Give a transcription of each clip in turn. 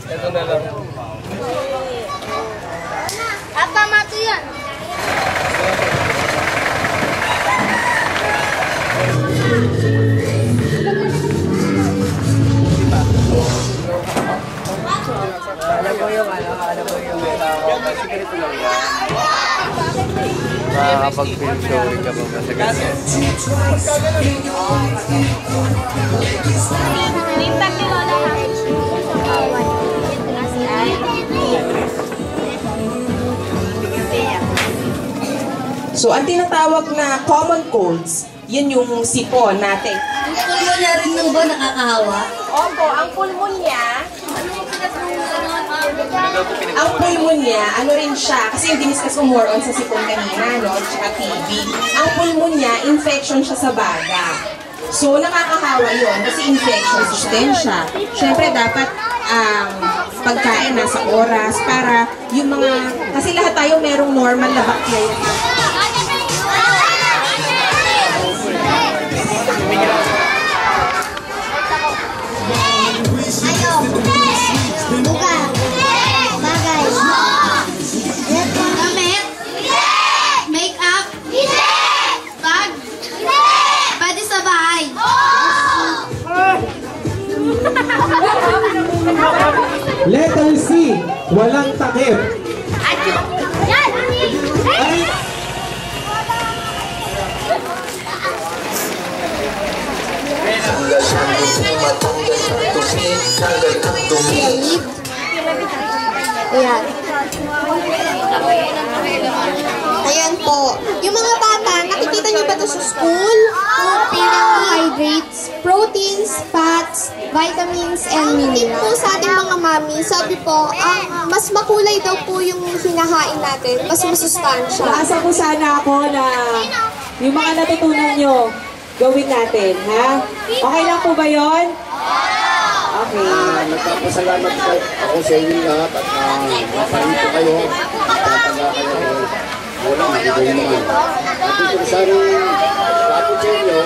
Ito na lang. Tama to yan. Alam mo yung secret lang yan. Makakapag-film showing ka ba sa ganyan? Impact ni Lola ha? So, ang tinatawag na common colds, yun yung sipon natin. Ang pulmonya rin nung ba nakakahawa? Opo, ang pulmonya, ano rin siya, kasi yung diniscuss ko more on sa sipon kanina, no? Tsaka TB. Ang pulmonya, infection siya sa baga. So, nakakahawa yun kasi infectious din siya. Siyempre, dapat pagkain nasa oras para yung mga, kasi lahat tayo merong normal na bacteria. Letter C, walang takip. Ay! Ayan. Ayan po. Yung mga bata, nakikita niyo ba ito sa school? Carbohydrates, proteins, fats, vitamins, and minerals. Po sa ating mga mami, sabi po, mas makulay daw po yung hinahain natin, mas masustansya. Asa ko sana ako na yung mga natutunan nyo, gawin natin, ha? Okay lang po ba yun? Okay. Nagpapasalamat ako sa inyo lahat at maparito kayo. Tataga kayo. Wala, makita nyo naman. At ito sana kapit sa inyo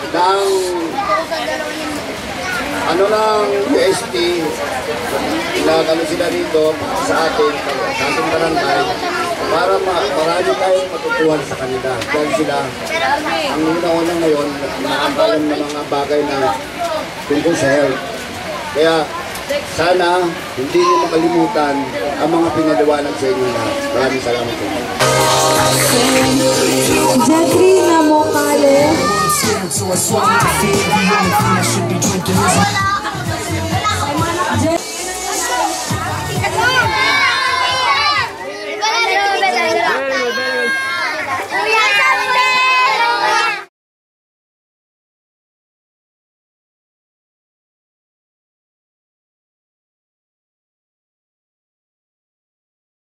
ng ano lang PST, inagano sila rito sa ating barangay para marami tayong matutuhan sa kanila. Dahil sila, ang una-una ngayon, nakakalam ng mga bagay na tungkol sa health. Kaya sana hindi niyo makalimutan ang mga pinaliwanag sa inyo lahat. Maraming salamat po. Jeffrey na mo kayo.